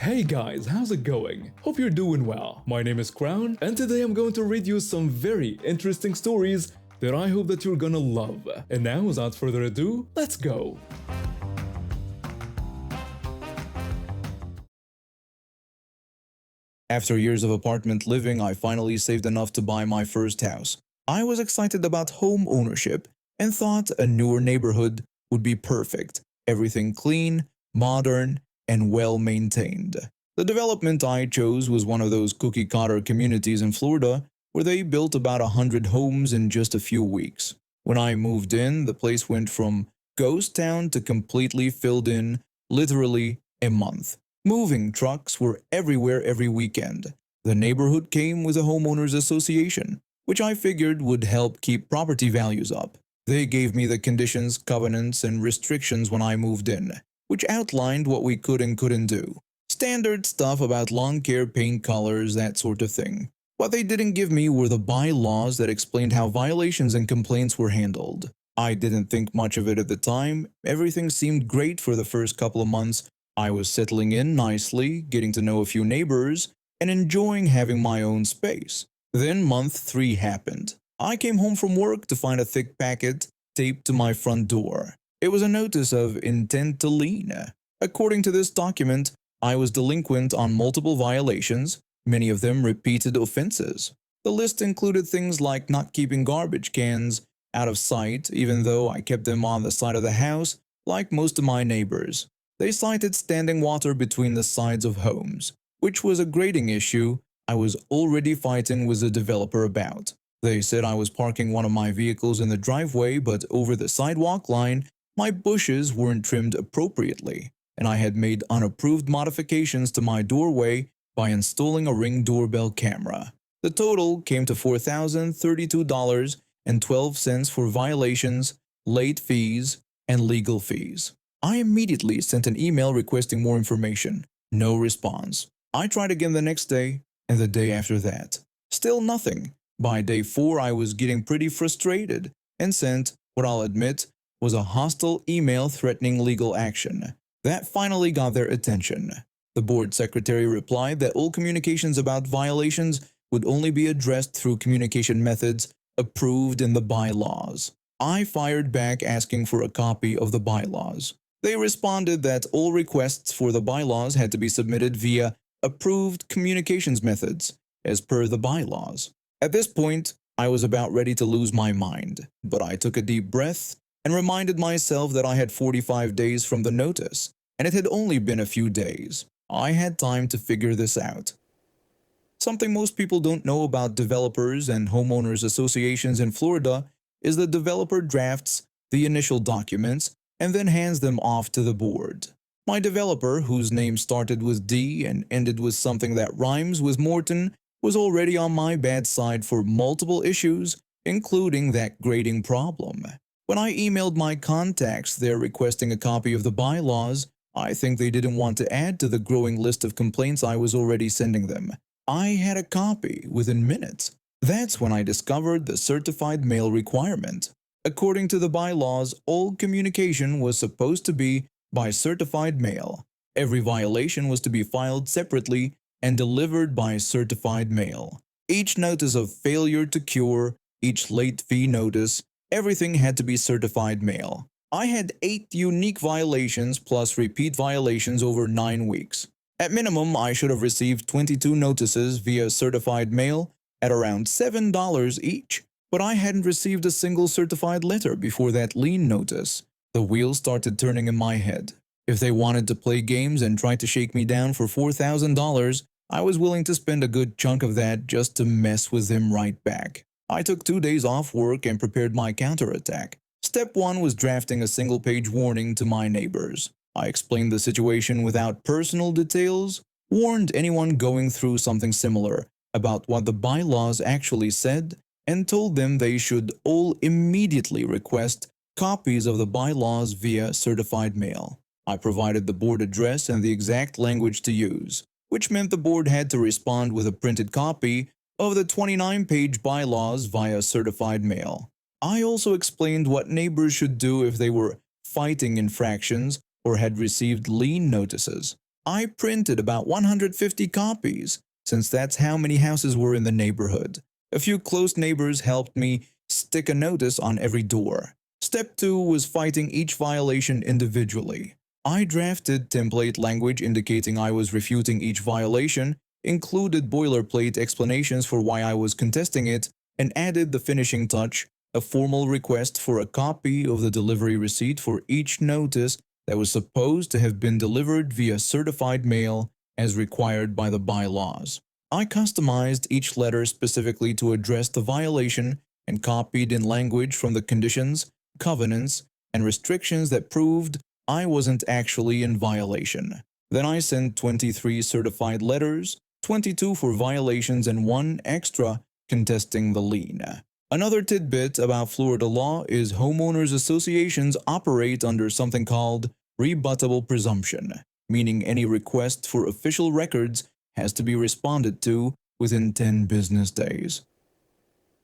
Hey guys, how's it going? Hope you're doing well. My name is Crown, and today I'm going to read you some very interesting stories that I hope that you're gonna love. And now, without further ado, let's go! After years of apartment living, I finally saved enough to buy my first house. I was excited about home ownership and thought a newer neighborhood would be perfect. Everything clean, modern, and well maintained. The development I chose was one of those cookie cutter communities in Florida where they built about 100 homes in just a few weeks. When I moved in, the place went from ghost town to completely filled in literally a month. Moving trucks were everywhere every weekend. The neighborhood came with a homeowners association, which I figured would help keep property values up. They gave me the conditions, covenants, and restrictions when I moved in, which outlined what we could and couldn't do. Standard stuff about lawn care, paint colors, that sort of thing. What they didn't give me were the bylaws that explained how violations and complaints were handled. I didn't think much of it at the time. Everything seemed great for the first couple of months. I was settling in nicely, getting to know a few neighbors, and enjoying having my own space. Then month 3 happened. I came home from work to find a thick packet taped to my front door. It was a notice of intent to lien. According to this document, I was delinquent on multiple violations, many of them repeated offenses. The list included things like not keeping garbage cans out of sight, even though I kept them on the side of the house, like most of my neighbors. They cited standing water between the sides of homes, which was a grading issue I was already fighting with the developer about. They said I was parking one of my vehicles in the driveway, but over the sidewalk line, my bushes weren't trimmed appropriately, and I had made unapproved modifications to my doorway by installing a Ring doorbell camera. The total came to $4,032.12 for violations, late fees, and legal fees. I immediately sent an email requesting more information. No response. I tried again the next day and the day after that. Still nothing. By day 4, I was getting pretty frustrated and sent what I'll admit was a hostile email threatening legal action. That finally got their attention. The board secretary replied that all communications about violations would only be addressed through communication methods approved in the bylaws. I fired back asking for a copy of the bylaws. They responded that all requests for the bylaws had to be submitted via approved communications methods, as per the bylaws. At this point, I was about ready to lose my mind, but I took a deep breath and reminded myself that I had 45 days from the notice, and it had only been a few days. I had time to figure this out. Something most people don't know about developers and homeowners associations in Florida is the developer drafts the initial documents and then hands them off to the board. My developer, whose name started with D and ended with something that rhymes with Morton, was already on my bad side for multiple issues, including that grading problem. When I emailed my contacts there requesting a copy of the bylaws, I think they didn't want to add to the growing list of complaints I was already sending them. I had a copy within minutes. That's when I discovered the certified mail requirement. According to the bylaws, all communication was supposed to be by certified mail. Every violation was to be filed separately and delivered by certified mail. Each notice of failure to cure, each late fee notice, everything had to be certified mail. I had 8 unique violations plus repeat violations over 9 weeks. At minimum, I should have received 22 notices via certified mail at around $7 each. But I hadn't received a single certified letter before that lien notice. The wheels started turning in my head. If they wanted to play games and try to shake me down for $4,000, I was willing to spend a good chunk of that just to mess with them right back. I took 2 days off work and prepared my counterattack. Step 1 was drafting a single-page warning to my neighbors. I explained the situation without personal details, warned anyone going through something similar about what the bylaws actually said, and told them they should all immediately request copies of the bylaws via certified mail. I provided the board address and the exact language to use, which meant the board had to respond with a printed copy of the 29-page bylaws via certified mail. I also explained what neighbors should do if they were fighting infractions or had received lien notices. I printed about 150 copies, since that's how many houses were in the neighborhood. A few close neighbors helped me stick a notice on every door. Step 2 was fighting each violation individually. I drafted template language indicating I was refuting each violation, included boilerplate explanations for why I was contesting it, and added the finishing touch, a formal request for a copy of the delivery receipt for each notice that was supposed to have been delivered via certified mail as required by the bylaws. I customized each letter specifically to address the violation and copied in language from the conditions, covenants, and restrictions that proved I wasn't actually in violation. Then I sent 23 certified letters, 22 for violations and 1 extra contesting the lien. Another tidbit about Florida law is homeowners associations operate under something called rebuttable presumption, meaning any request for official records has to be responded to within 10 business days.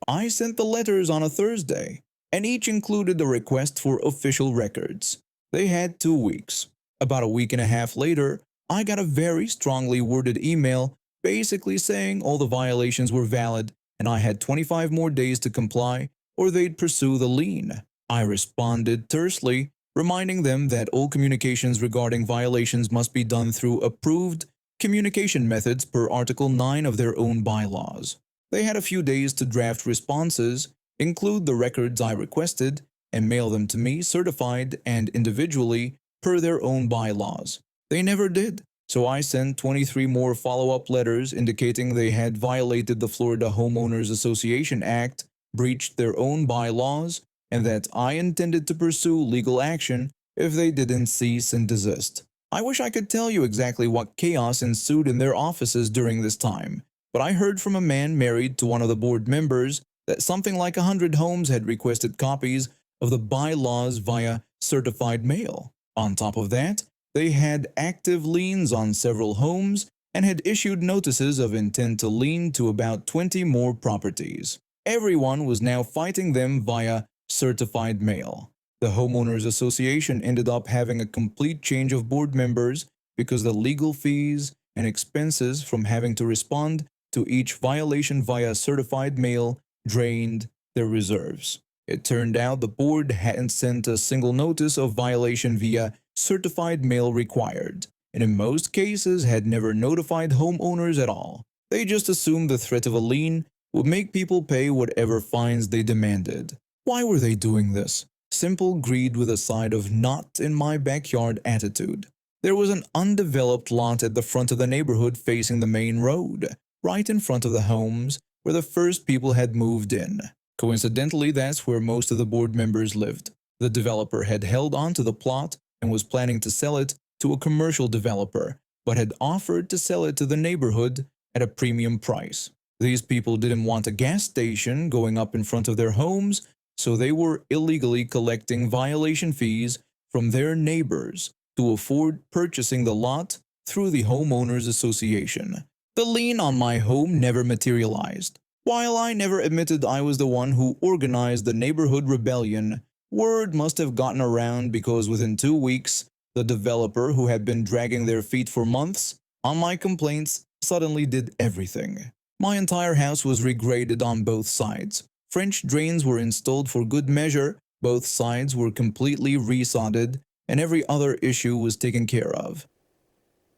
I sent the letters on a Thursday, and each included a request for official records. They had 2 weeks. About a week and a half later, I got a very strongly worded email basically saying all the violations were valid and I had 25 more days to comply or they'd pursue the lien. I responded tersely, reminding them that all communications regarding violations must be done through approved communication methods per Article 9 of their own bylaws. They had a few days to draft responses, include the records I requested, and mail them to me certified and individually per their own bylaws. They never did, so I sent 23 more follow-up letters indicating they had violated the Florida Homeowners Association Act, breached their own bylaws, and that I intended to pursue legal action if they didn't cease and desist. I wish I could tell you exactly what chaos ensued in their offices during this time, but I heard from a man married to one of the board members that something like 100 homes had requested copies of the bylaws via certified mail. On top of that, they had active liens on several homes and had issued notices of intent to lien to about 20 more properties. Everyone was now fighting them via certified mail. The Homeowners Association ended up having a complete change of board members because the legal fees and expenses from having to respond to each violation via certified mail drained their reserves. It turned out the board hadn't sent a single notice of violation via certified mail required, and in most cases had never notified homeowners at all. They just assumed the threat of a lien would make people pay whatever fines they demanded. Why were they doing this? Simple greed with a side of not in my backyard attitude. There was an undeveloped lot at the front of the neighborhood facing the main road, right in front of the homes where the first people had moved in. Coincidentally, that's where most of the board members lived. The developer had held on to the plot and was planning to sell it to a commercial developer, but had offered to sell it to the neighborhood at a premium price. These people didn't want a gas station going up in front of their homes, so they were illegally collecting violation fees from their neighbors to afford purchasing the lot through the Homeowners Association. The lien on my home never materialized. While I never admitted I was the one who organized the neighborhood rebellion, word must have gotten around because within 2 weeks, the developer who had been dragging their feet for months on my complaints suddenly did everything. My entire house was regraded on both sides. French drains were installed for good measure, both sides were completely resodded, and every other issue was taken care of.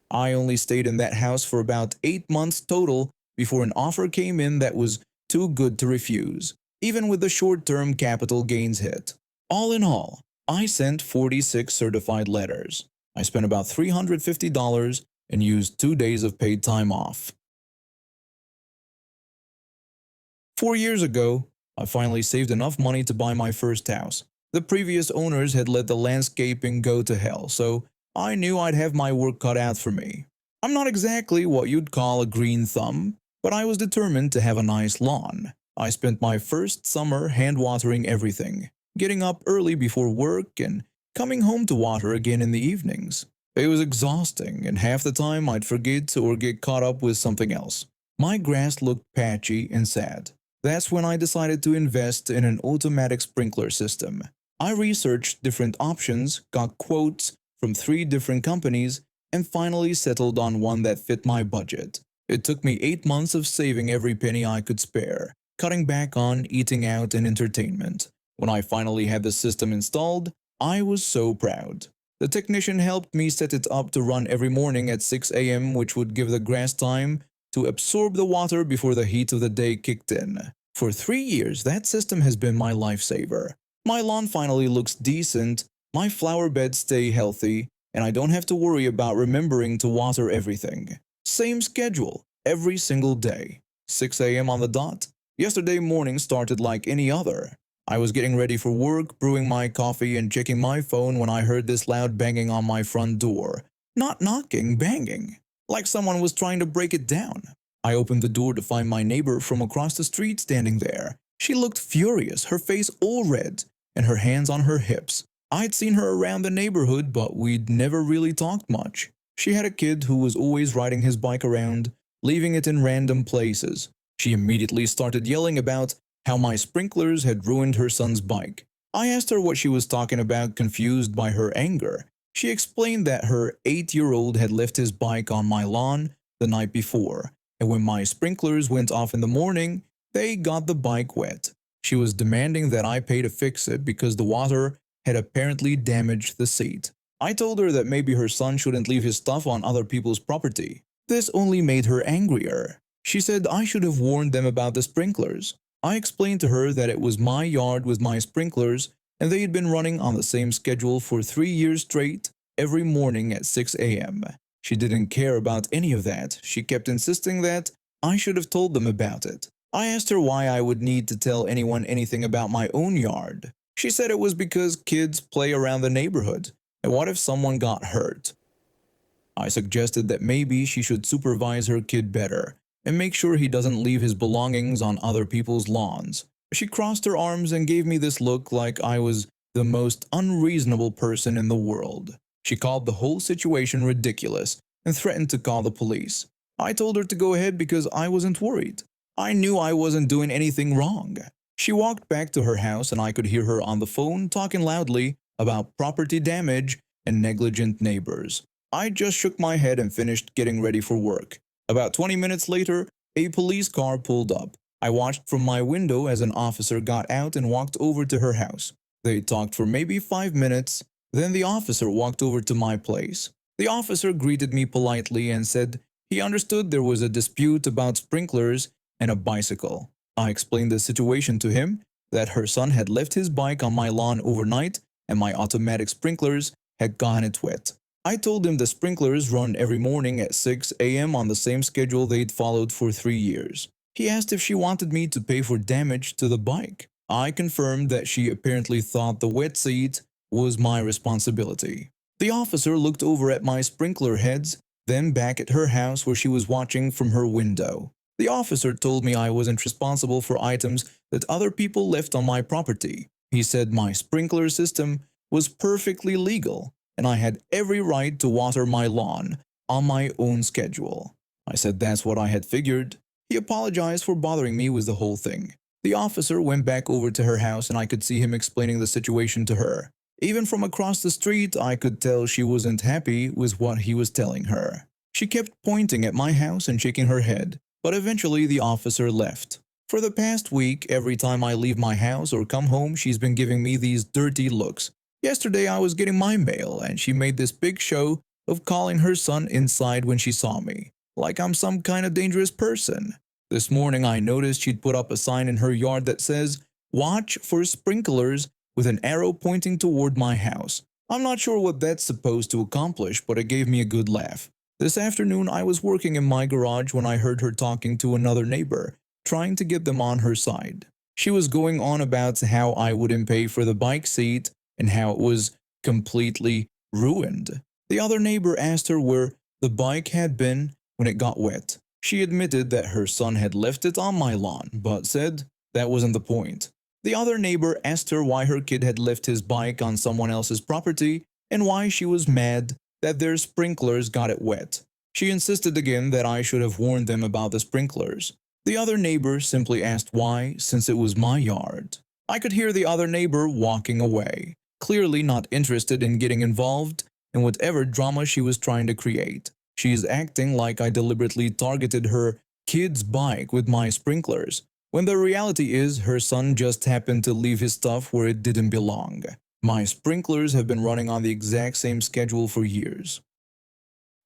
I only stayed in that house for about 8 months total before an offer came in that was too good to refuse, even with the short-term capital gains hit. All in all, I sent 46 certified letters. I spent about $350 and used 2 days of paid time off. 4 years ago, I finally saved enough money to buy my first house. The previous owners had let the landscaping go to hell, so I knew I'd have my work cut out for me. I'm not exactly what you'd call a green thumb, but I was determined to have a nice lawn. I spent my first summer hand-watering everything, getting up early before work and coming home to water again in the evenings. It was exhausting, and half the time I'd forget or get caught up with something else. My grass looked patchy and sad. That's when I decided to invest in an automatic sprinkler system. I researched different options, got quotes from 3 different companies, and finally settled on one that fit my budget. It took me 8 months of saving every penny I could spare, cutting back on eating out and entertainment. When I finally had the system installed, I was so proud. The technician helped me set it up to run every morning at 6 a.m., which would give the grass time to absorb the water before the heat of the day kicked in. For 3 years, that system has been my lifesaver. My lawn finally looks decent, my flower beds stay healthy, and I don't have to worry about remembering to water everything. Same schedule, every single day. 6 a.m. on the dot. Yesterday morning started like any other. I was getting ready for work, brewing my coffee and checking my phone when I heard this loud banging on my front door. Not knocking, banging. Like someone was trying to break it down. I opened the door to find my neighbor from across the street standing there. She looked furious, her face all red, and her hands on her hips. I'd seen her around the neighborhood, but we'd never really talked much. She had a kid who was always riding his bike around, leaving it in random places. She immediately started yelling about how my sprinklers had ruined her son's bike. I asked her what she was talking about, confused by her anger. She explained that her 8-year-old had left his bike on my lawn the night before, and when my sprinklers went off in the morning, they got the bike wet. She was demanding that I pay to fix it because the water had apparently damaged the seat. I told her that maybe her son shouldn't leave his stuff on other people's property. This only made her angrier. She said I should have warned them about the sprinklers. I explained to her that it was my yard with my sprinklers and they had been running on the same schedule for 3 years straight, every morning at 6 a.m. She didn't care about any of that. She kept insisting that I should have told them about it. I asked her why I would need to tell anyone anything about my own yard. She said it was because kids play around the neighborhood, and what if someone got hurt? I suggested that maybe she should supervise her kid better and make sure he doesn't leave his belongings on other people's lawns. She crossed her arms and gave me this look like I was the most unreasonable person in the world. She called the whole situation ridiculous and threatened to call the police. I told her to go ahead because I wasn't worried. I knew I wasn't doing anything wrong. She walked back to her house and I could hear her on the phone talking loudly about property damage and negligent neighbors. I just shook my head and finished getting ready for work. About 20 minutes later, a police car pulled up. I watched from my window as an officer got out and walked over to her house. They talked for maybe 5 minutes. Then the officer walked over to my place. The officer greeted me politely and said he understood there was a dispute about sprinklers and a bicycle. I explained the situation to him, that her son had left his bike on my lawn overnight and my automatic sprinklers had gotten it wet. I told him the sprinklers run every morning at 6 a.m. on the same schedule they'd followed for 3 years. He asked if she wanted me to pay for damage to the bike. I confirmed that she apparently thought the wet seat was my responsibility. The officer looked over at my sprinkler heads, then back at her house where she was watching from her window. The officer told me I wasn't responsible for items that other people left on my property. He said my sprinkler system was perfectly legal and I had every right to water my lawn on my own schedule. I said that's what I had figured. He apologized for bothering me with the whole thing. The officer went back over to her house and I could see him explaining the situation to her. Even from across the street, I could tell she wasn't happy with what he was telling her. She kept pointing at my house and shaking her head, but eventually the officer left. For the past week, every time I leave my house or come home, she's been giving me these dirty looks. Yesterday I was getting my mail and she made this big show of calling her son inside when she saw me, like I'm some kind of dangerous person. This morning I noticed she'd put up a sign in her yard that says, "Watch for sprinklers," with an arrow pointing toward my house. I'm not sure what that's supposed to accomplish, but it gave me a good laugh. This afternoon I was working in my garage when I heard her talking to another neighbor, trying to get them on her side. She was going on about how I wouldn't pay for the bike seat and how it was completely ruined. The other neighbor asked her where the bike had been when it got wet. She admitted that her son had left it on my lawn, but said that wasn't the point. The other neighbor asked her why her kid had left his bike on someone else's property and why she was mad that their sprinklers got it wet. She insisted again that I should have warned them about the sprinklers. The other neighbor simply asked why, since it was my yard. I could hear the other neighbor walking away, clearly not interested in getting involved, in whatever drama she was trying to create. She is acting like I deliberately targeted her kid's bike with my sprinklers, when the reality is her son just happened to leave his stuff where it didn't belong. My sprinklers have been running on the exact same schedule for years.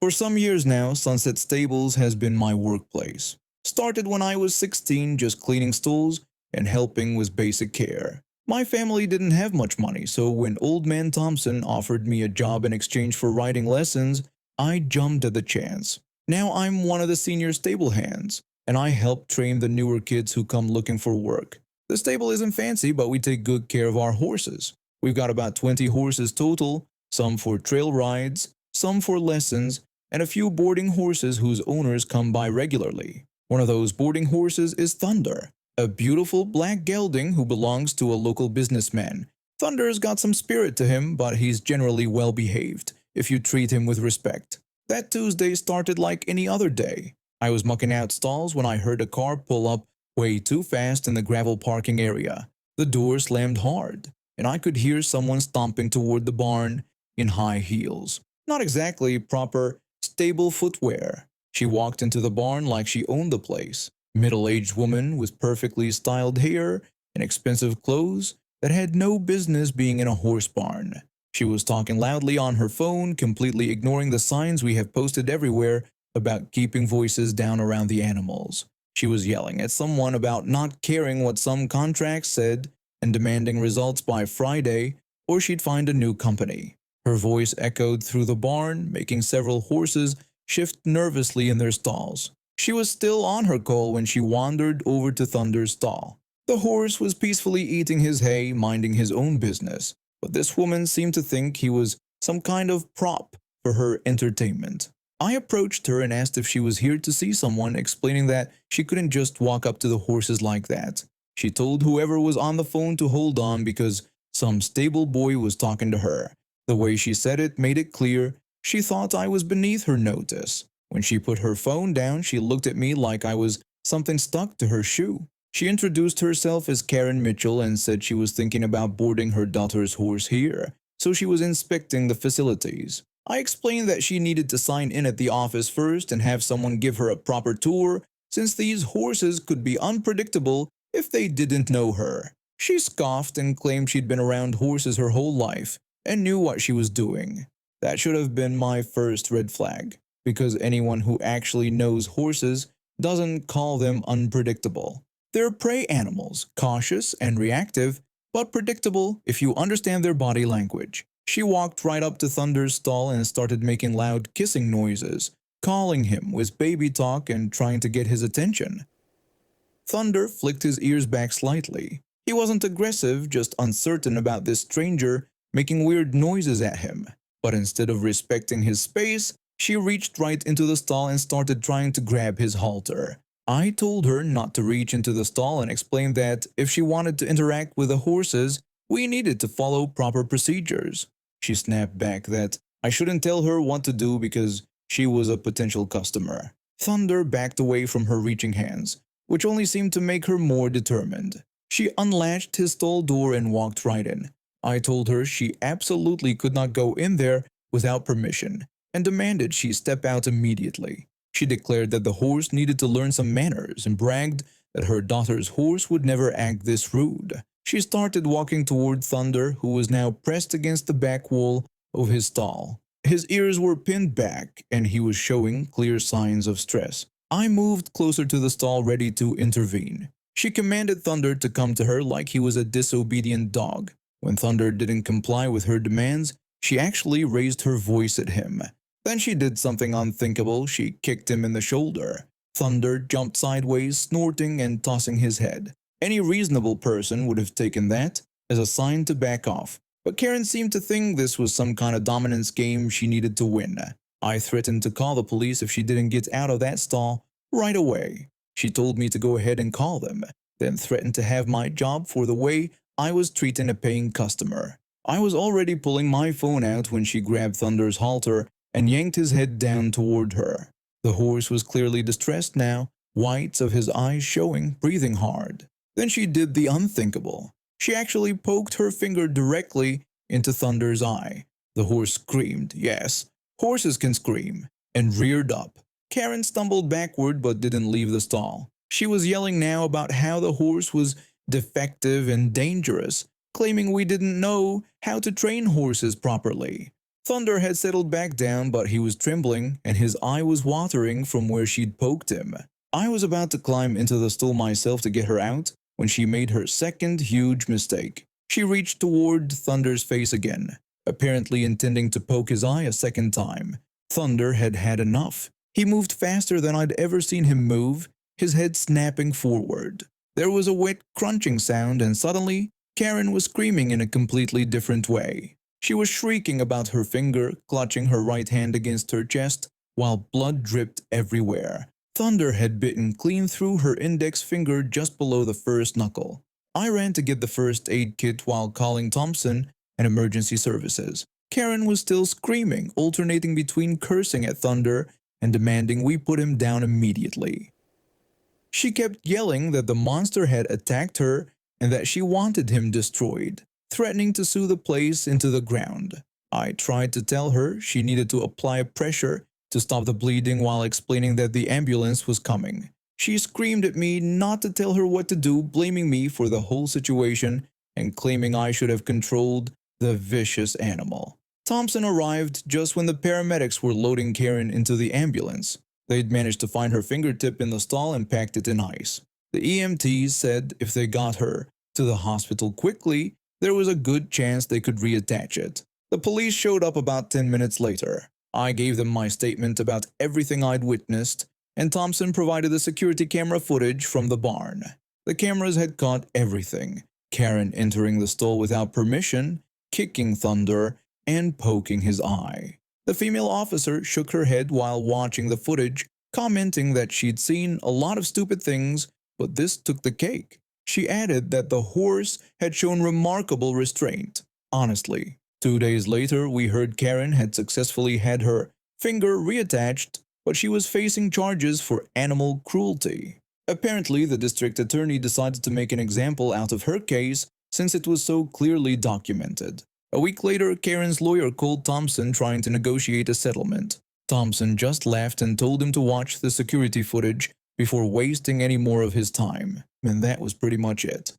For some years now, Sunset Stables has been my workplace. Started when I was 16, just cleaning stalls and helping with basic care. My family didn't have much money, so when Old Man Thompson offered me a job in exchange for writing lessons, I jumped at the chance. Now I'm one of the senior stable hands, and I help train the newer kids who come looking for work. The stable isn't fancy, but we take good care of our horses. We've got about 20 horses total, some for trail rides, some for lessons, and a few boarding horses whose owners come by regularly. One of those boarding horses is Thunder, a beautiful black gelding who belongs to a local businessman. Thunder's got some spirit to him, but he's generally well behaved if you treat him with respect. That Tuesday started like any other day. I was mucking out stalls when I heard a car pull up way too fast in the gravel parking area. The door slammed hard, and I could hear someone stomping toward the barn in high heels. Not exactly proper stable footwear. She walked into the barn like she owned the place. Middle-aged woman with perfectly styled hair and expensive clothes that had no business being in a horse barn. She was talking loudly on her phone, completely ignoring the signs we have posted everywhere about keeping voices down around the animals. She was yelling at someone about not caring what some contracts said and demanding results by Friday or she'd find a new company. Her voice echoed through the barn, making several horses shift nervously in their stalls. She was still on her call when she wandered over to Thunder's stall. The horse was peacefully eating his hay, minding his own business, but this woman seemed to think he was some kind of prop for her entertainment. I approached her and asked if she was here to see someone, explaining that she couldn't just walk up to the horses like that. She told whoever was on the phone to hold on because some stable boy was talking to her. The way she said it made it clear she thought I was beneath her notice. When she put her phone down, she looked at me like I was something stuck to her shoe. She introduced herself as Karen Mitchell and said she was thinking about boarding her daughter's horse here, so she was inspecting the facilities. I explained that she needed to sign in at the office first and have someone give her a proper tour, since these horses could be unpredictable if they didn't know her. She scoffed and claimed she'd been around horses her whole life and knew what she was doing. That should have been my first red flag, because anyone who actually knows horses doesn't call them unpredictable. They're prey animals, cautious and reactive, but predictable if you understand their body language. She walked right up to Thunder's stall and started making loud kissing noises, calling him with baby talk and trying to get his attention. Thunder flicked his ears back slightly. He wasn't aggressive, just uncertain about this stranger making weird noises at him. But instead of respecting his space, she reached right into the stall and started trying to grab his halter. I told her not to reach into the stall and explained that if she wanted to interact with the horses, we needed to follow proper procedures. She snapped back that I shouldn't tell her what to do because she was a potential customer. Thunder backed away from her reaching hands, which only seemed to make her more determined. She unlatched his stall door and walked right in. I told her she absolutely could not go in there without permission and demanded she step out immediately. She declared that the horse needed to learn some manners and bragged that her daughter's horse would never act this rude. She started walking toward Thunder, who was now pressed against the back wall of his stall. His ears were pinned back and he was showing clear signs of stress. I moved closer to the stall, ready to intervene. She commanded Thunder to come to her like he was a disobedient dog. When Thunder didn't comply with her demands, she actually raised her voice at him. Then she did something unthinkable. She kicked him in the shoulder. Thunder jumped sideways, snorting and tossing his head. Any reasonable person would have taken that as a sign to back off, but Karen seemed to think this was some kind of dominance game she needed to win. I threatened to call the police if she didn't get out of that stall right away. She told me to go ahead and call them, then threatened to have my job for the way I was treating a paying customer. I was already pulling my phone out when she grabbed Thunder's halter and yanked his head down toward her. The horse was clearly distressed now, whites of his eyes showing, breathing hard. Then she did the unthinkable. She actually poked her finger directly into Thunder's eye. The horse screamed, yes, horses can scream, and reared up. Karen stumbled backward but didn't leave the stall. She was yelling now about how the horse was defective and dangerous, claiming we didn't know how to train horses properly. Thunder had settled back down, but he was trembling and his eye was watering from where she'd poked him. I was about to climb into the stall myself to get her out when she made her second huge mistake. She reached toward Thunder's face again, apparently intending to poke his eye a second time. Thunder had had enough. He moved faster than I'd ever seen him move, his head snapping forward. There was a wet crunching sound and suddenly Karen was screaming in a completely different way. She was shrieking about her finger, clutching her right hand against her chest, while blood dripped everywhere. Thunder had bitten clean through her index finger just below the first knuckle. I ran to get the first aid kit while calling Thompson and emergency services. Karen was still screaming, alternating between cursing at Thunder and demanding we put him down immediately. She kept yelling that the monster had attacked her and that she wanted him destroyed, threatening to sue the place into the ground. I tried to tell her she needed to apply pressure to stop the bleeding while explaining that the ambulance was coming. She screamed at me not to tell her what to do, blaming me for the whole situation and claiming I should have controlled the vicious animal. Thompson arrived just when the paramedics were loading Karen into the ambulance. They'd managed to find her fingertip in the stall and packed it in ice. The EMTs said if they got her to the hospital quickly, there was a good chance they could reattach it. The police showed up about 10 minutes later. I gave them my statement about everything I'd witnessed, and Thompson provided the security camera footage from the barn. The cameras had caught everything: Karen entering the stall without permission, kicking Thunder, and poking his eye. The female officer shook her head while watching the footage, commenting that she'd seen a lot of stupid things, but this took the cake. She added that the horse had shown remarkable restraint. Honestly, 2 days later we heard Karen had successfully had her finger reattached, but she was facing charges for animal cruelty. Apparently, the district attorney decided to make an example out of her case since it was so clearly documented. A week later, Karen's lawyer called Thompson trying to negotiate a settlement. Thompson just laughed and told him to watch the security footage before wasting any more of his time. And that was pretty much it.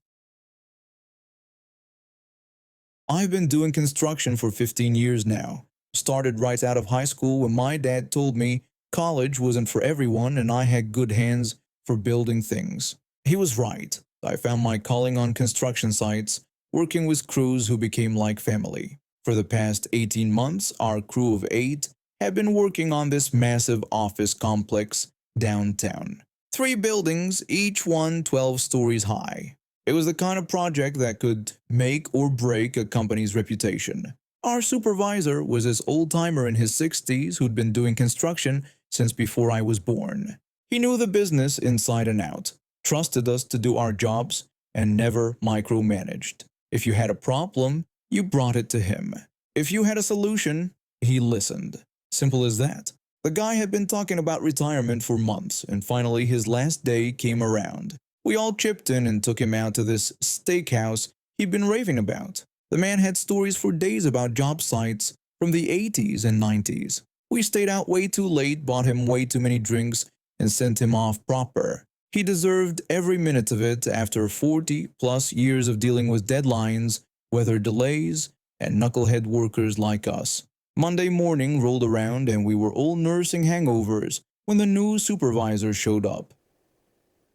I've been doing construction for 15 years now. Started right out of high school when my dad told me college wasn't for everyone and I had good hands for building things. He was right. I found my calling on construction sites, working with crews who became like family. For the past 18 months, our crew of 8 have been working on this massive office complex downtown. 3 buildings, each one 12 stories high. It was the kind of project that could make or break a company's reputation. Our supervisor was this old-timer in his 60s who'd been doing construction since before I was born. He knew the business inside and out, trusted us to do our jobs, and never micromanaged. If you had a problem, you brought it to him. If you had a solution, he listened. Simple as that. The guy had been talking about retirement for months, and finally his last day came around. We all chipped in and took him out to this steakhouse he'd been raving about. The man had stories for days about job sites from the 80s and 90s. We stayed out way too late, bought him way too many drinks, and sent him off proper. He deserved every minute of it after 40+ years of dealing with deadlines, weather delays, and knucklehead workers like us. Monday morning rolled around and we were all nursing hangovers when the new supervisor showed up.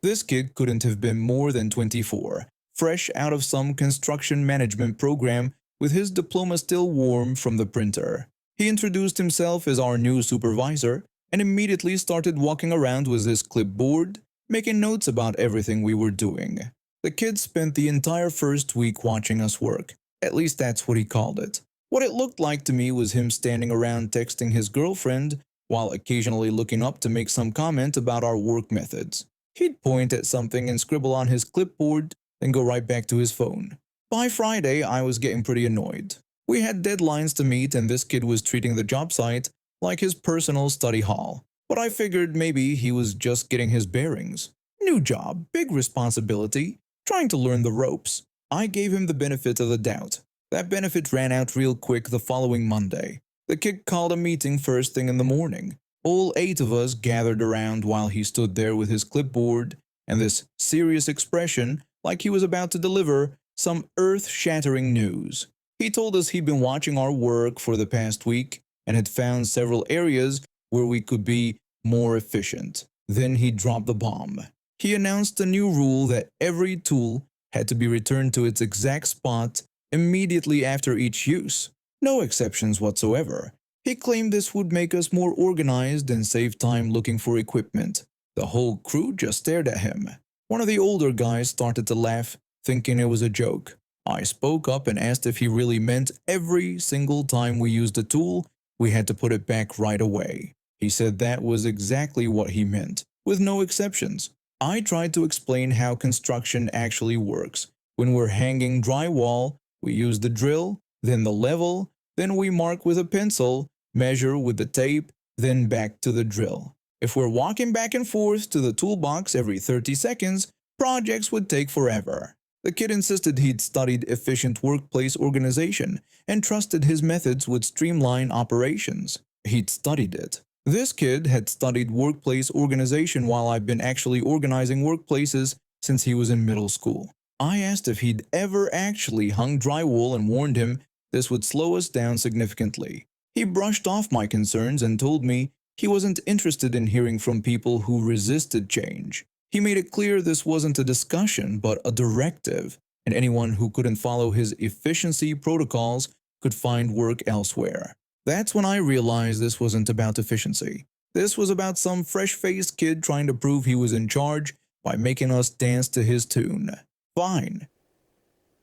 This kid couldn't have been more than 24, fresh out of some construction management program with his diploma still warm from the printer. He introduced himself as our new supervisor and immediately started walking around with his clipboard, making notes about everything we were doing. The kid spent the entire first week watching us work. At least that's what he called it. What it looked like to me was him standing around texting his girlfriend while occasionally looking up to make some comment about our work methods. He'd point at something and scribble on his clipboard, then go right back to his phone. By Friday, I was getting pretty annoyed. We had deadlines to meet and this kid was treating the job site like his personal study hall. But I figured maybe he was just getting his bearings. New job, big responsibility, trying to learn the ropes. I gave him the benefit of the doubt. That benefit ran out real quick the following Monday. The kid called a meeting first thing in the morning. All 8 of us gathered around while he stood there with his clipboard and this serious expression like he was about to deliver some earth-shattering news. He told us he'd been watching our work for the past week and had found several areas where we could be more efficient. Then he dropped the bomb. He announced a new rule that every tool had to be returned to its exact spot immediately after each use. No exceptions whatsoever. He claimed this would make us more organized and save time looking for equipment. The whole crew just stared at him. One of the older guys started to laugh, thinking it was a joke. I spoke up and asked if he really meant every single time we used a tool, we had to put it back right away. He said that was exactly what he meant, with no exceptions. I tried to explain how construction actually works. When we're hanging drywall, we use the drill, then the level, then we mark with a pencil, measure with the tape, then back to the drill. If we're walking back and forth to the toolbox every 30 seconds, projects would take forever. The kid insisted he'd studied efficient workplace organization and trusted his methods would streamline operations. He'd studied it. This kid had studied workplace organization while I've been actually organizing workplaces since he was in middle school. I asked if he'd ever actually hung drywall and warned him this would slow us down significantly. He brushed off my concerns and told me he wasn't interested in hearing from people who resisted change. He made it clear this wasn't a discussion but a directive, and anyone who couldn't follow his efficiency protocols could find work elsewhere. That's when I realized this wasn't about efficiency. This was about some fresh-faced kid trying to prove he was in charge by making us dance to his tune. Fine.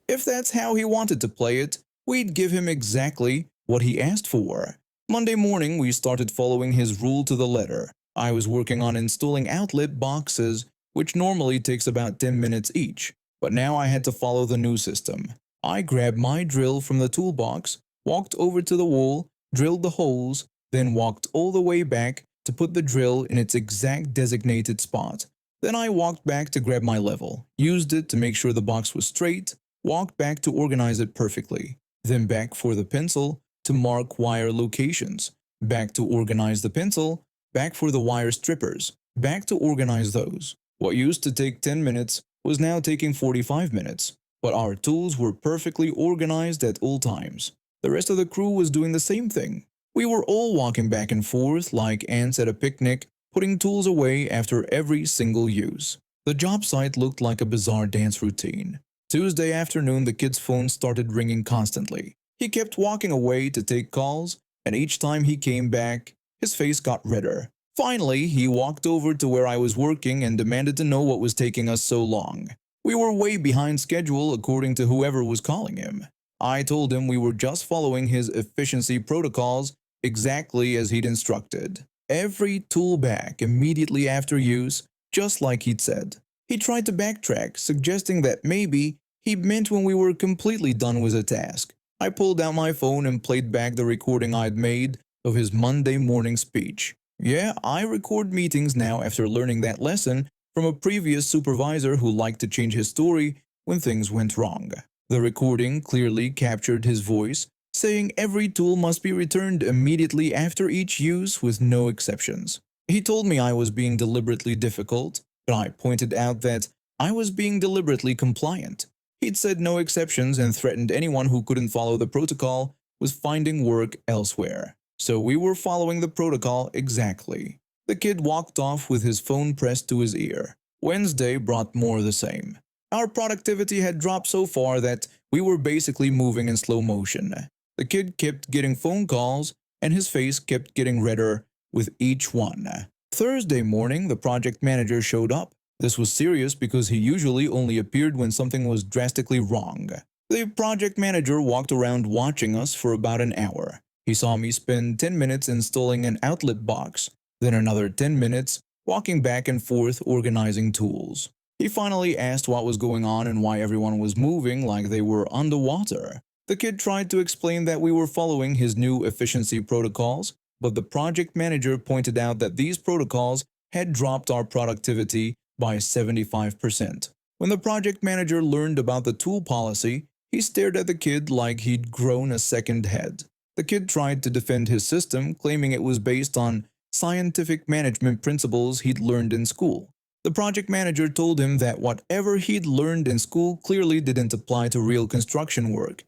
If that's how he wanted to play it, we'd give him exactly what he asked for. Monday morning, we started following his rule to the letter. I was working on installing outlet boxes, which normally takes about 10 minutes each, but now I had to follow the new system. I grabbed my drill from the toolbox, walked over to the wall, drilled the holes, then walked all the way back to put the drill in its exact designated spot. Then I walked back to grab my level, used it to make sure the box was straight, walked back to organize it perfectly, then back for the pencil to mark wire locations, back to organize the pencil, back for the wire strippers, back to organize those. What used to take 10 minutes was now taking 45 minutes, but our tools were perfectly organized at all times. The rest of the crew was doing the same thing. We were all walking back and forth like ants at a picnic, putting tools away after every single use. The job site looked like a bizarre dance routine. Tuesday afternoon, the kid's phone started ringing constantly. He kept walking away to take calls, and each time he came back, his face got redder. Finally, he walked over to where I was working and demanded to know what was taking us so long. We were way behind schedule according to whoever was calling him. I told him we were just following his efficiency protocols exactly as he'd instructed. Every tool back immediately after use, just like he'd said. He tried to backtrack, suggesting that maybe he meant when we were completely done with a task. I pulled out my phone and played back the recording I'd made of his Monday morning speech. Yeah, I record meetings now after learning that lesson from a previous supervisor who liked to change his story when things went wrong. The recording clearly captured his voice, saying every tool must be returned immediately after each use with no exceptions. He told me I was being deliberately difficult, but I pointed out that I was being deliberately compliant. He'd said no exceptions and threatened anyone who couldn't follow the protocol with finding work elsewhere. So we were following the protocol exactly. The kid walked off with his phone pressed to his ear. Wednesday brought more of the same. Our productivity had dropped so far that we were basically moving in slow motion. The kid kept getting phone calls, and his face kept getting redder with each one. Thursday morning, the project manager showed up. This was serious because he usually only appeared when something was drastically wrong. The project manager walked around watching us for about an hour. He saw me spend 10 minutes installing an outlet box, then another 10 minutes walking back and forth organizing tools. He finally asked what was going on and why everyone was moving like they were underwater. The kid tried to explain that we were following his new efficiency protocols, but the project manager pointed out that these protocols had dropped our productivity by 75%. When the project manager learned about the tool policy, He stared at the kid like he'd grown a second head. The kid tried to defend his system, claiming it was based on scientific management principles he'd learned in school. The project manager told him that whatever he'd learned in school clearly didn't apply to real construction work.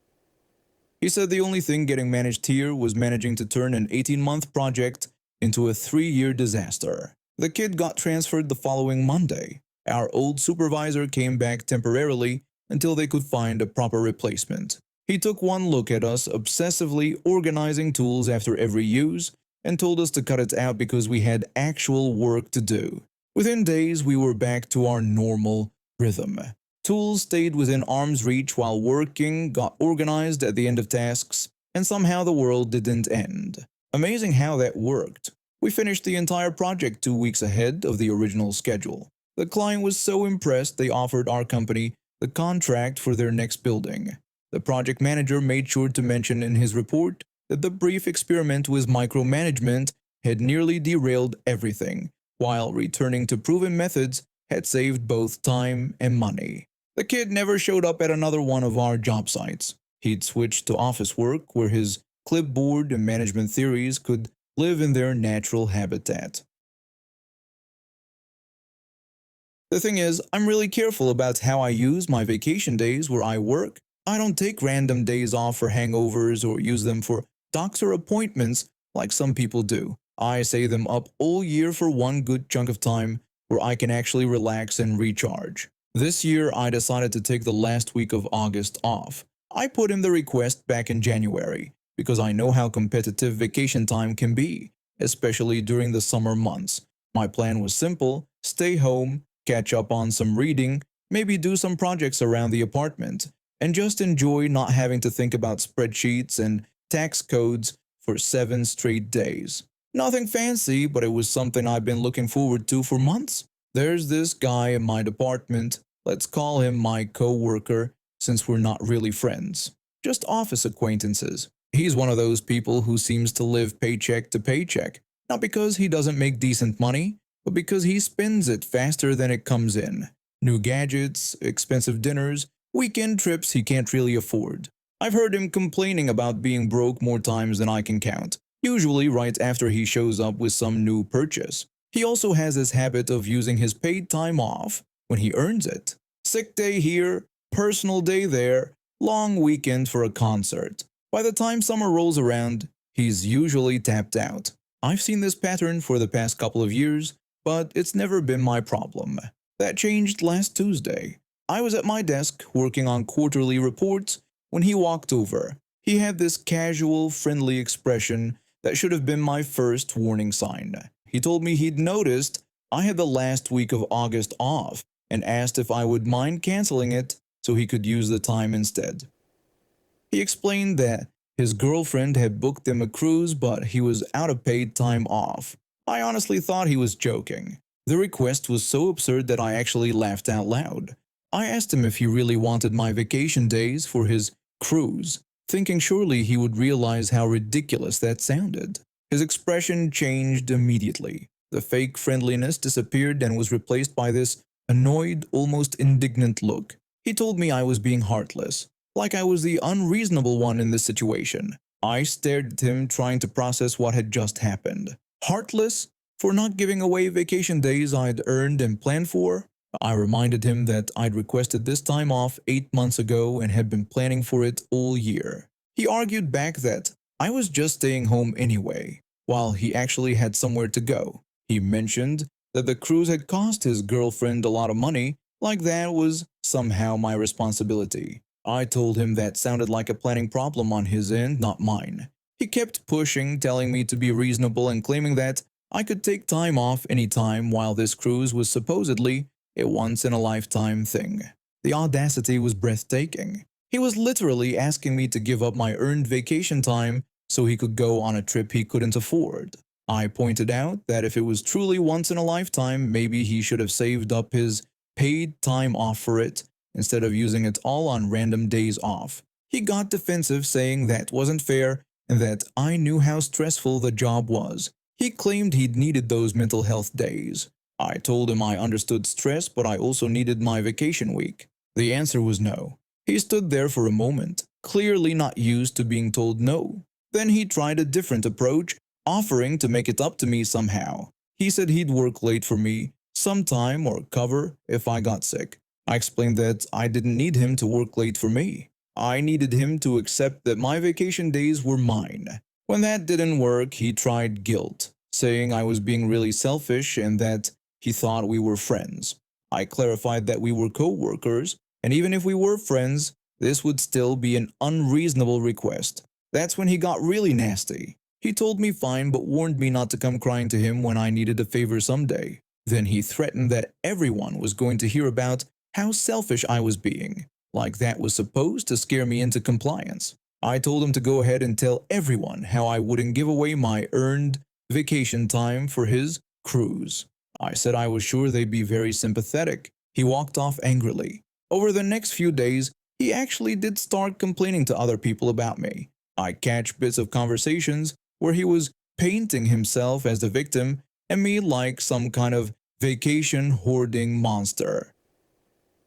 He said the only thing getting managed here was managing to turn an 18-month project into a 3-year disaster. The kid got transferred the following Monday. Our old supervisor came back temporarily until they could find a proper replacement. He took one look at us obsessively organizing tools after every use and told us to cut it out because we had actual work to do. Within days, we were back to our normal rhythm. Tools stayed within arm's reach while working got organized at the end of tasks, and somehow the world didn't end. Amazing how that worked. We finished the entire project 2 weeks ahead of the original schedule. The client was so impressed they offered our company the contract for their next building. The project manager made sure to mention in his report that the brief experiment with micromanagement had nearly derailed everything, while returning to proven methods had saved both time and money. The kid never showed up at another one of our job sites. He'd switched to office work where his clipboard and management theories could live in their natural habitat. The thing is, I'm really careful about how I use my vacation days where I work. I don't take random days off for hangovers or use them for doctor appointments like some people do. I save them up all year for one good chunk of time where I can actually relax and recharge. This year, I decided to take the last week of August off. I put in the request back in January because I know how competitive vacation time can be, especially during the summer months. My plan was simple: stay home, catch up on some reading, maybe do some projects around the apartment, and just enjoy not having to think about spreadsheets and tax codes for 7 straight days. Nothing fancy, but it was something I've been looking forward to for months. There's this guy in my department, let's call him my co-worker since we're not really friends, just office acquaintances. He's one of those people who seems to live paycheck to paycheck, not because he doesn't make decent money, but because he spends it faster than it comes in. New gadgets, expensive dinners, weekend trips he can't really afford. I've heard him complaining about being broke more times than I can count, usually right after he shows up with some new purchase. He also has this habit of using his paid time off when he earns it. Sick day here, personal day there, long weekend for a concert. By the time summer rolls around, he's usually tapped out. I've seen this pattern for the past couple of years, but it's never been my problem. That changed last Tuesday. I was at my desk working on quarterly reports when he walked over. He had this casual, friendly expression that should have been my first warning sign. He told me he'd noticed I had the last week of August off and asked if I would mind canceling it so he could use the time instead. He explained that his girlfriend had booked him a cruise, but he was out of paid time off. I honestly thought he was joking. The request was so absurd that I actually laughed out loud. I asked him if he really wanted my vacation days for his cruise, thinking surely he would realize how ridiculous that sounded. His expression changed immediately. The fake friendliness disappeared and was replaced by this annoyed, almost indignant look. He told me I was being heartless, like I was the unreasonable one in this situation. I stared at him, trying to process what had just happened. Heartless? For not giving away vacation days I'd earned and planned for? I reminded him that I'd requested this time off 8 months ago and had been planning for it all year. He argued back that I was just staying home anyway, while he actually had somewhere to go. He mentioned that the cruise had cost his girlfriend a lot of money, like that was somehow my responsibility. I told him that sounded like a planning problem on his end, not mine. He kept pushing, telling me to be reasonable and claiming that I could take time off anytime while this cruise was supposedly a once-in-a-lifetime thing. The audacity was breathtaking. He was literally asking me to give up my earned vacation time so he could go on a trip he couldn't afford. I pointed out that if it was truly once in a lifetime, maybe he should have saved up his paid time off for it instead of using it all on random days off. He got defensive, saying that wasn't fair and that I knew how stressful the job was. He claimed he'd needed those mental health days. I told him I understood stress, but I also needed my vacation week. The answer was no. He stood there for a moment, clearly not used to being told no. Then he tried a different approach, offering to make it up to me somehow. He said he'd work late for me sometime or cover if I got sick. I explained that I didn't need him to work late for me. I needed him to accept that my vacation days were mine. When that didn't work, he tried guilt, saying I was being really selfish and that he thought we were friends. I clarified that we were co-workers, and even if we were friends, this would still be an unreasonable request. That's when he got really nasty. He told me fine but warned me not to come crying to him when I needed a favor someday. Then he threatened that everyone was going to hear about how selfish I was being, like that was supposed to scare me into compliance. I told him to go ahead and tell everyone how I wouldn't give away my earned vacation time for his cruise. I said I was sure they'd be very sympathetic. He walked off angrily. Over the next few days, he actually did start complaining to other people about me. I catch bits of conversations where he was painting himself as the victim and me like some kind of vacation hoarding monster.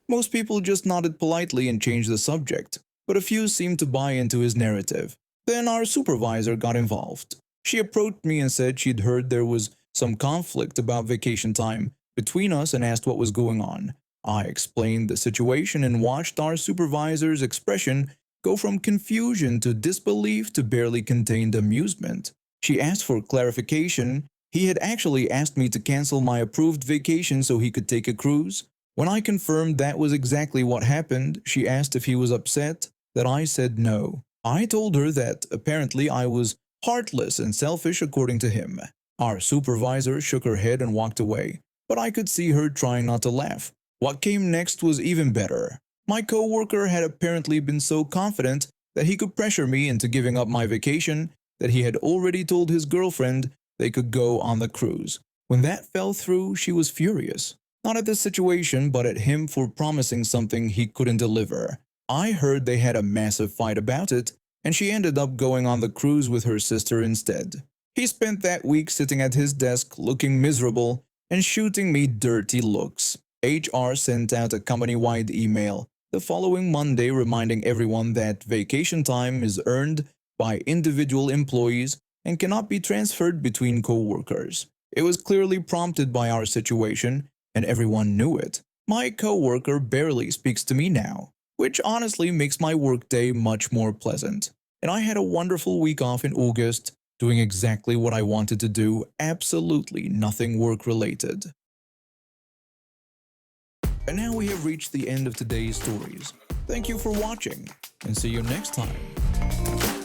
Most people just nodded politely and changed the subject, but a few seemed to buy into his narrative. Then our supervisor got involved. She approached me and said she'd heard there was some conflict about vacation time between us and asked what was going on. I explained the situation and watched our supervisor's expression go from confusion to disbelief to barely contained amusement. She asked for clarification. He had actually asked me to cancel my approved vacation so he could take a cruise. When I confirmed that was exactly what happened, she asked if he was upset that I said no. I told her that apparently I was heartless and selfish according to him. Our supervisor shook her head and walked away, but I could see her trying not to laugh. What came next was even better. My coworker had apparently been so confident that he could pressure me into giving up my vacation that he had already told his girlfriend they could go on the cruise. When that fell through, she was furious. Not at the situation, but at him for promising something he couldn't deliver. I heard they had a massive fight about it, and she ended up going on the cruise with her sister instead. He spent that week sitting at his desk looking miserable and shooting me dirty looks. HR sent out a company-wide email the following Monday reminding everyone that vacation time is earned by individual employees and cannot be transferred between co-workers. It was clearly prompted by our situation, and everyone knew it. My coworker barely speaks to me now, which honestly makes my workday much more pleasant. And I had a wonderful week off in August, doing exactly what I wanted to do, absolutely nothing work-related. And now we have reached the end of today's stories. Thank you for watching, and see you next time.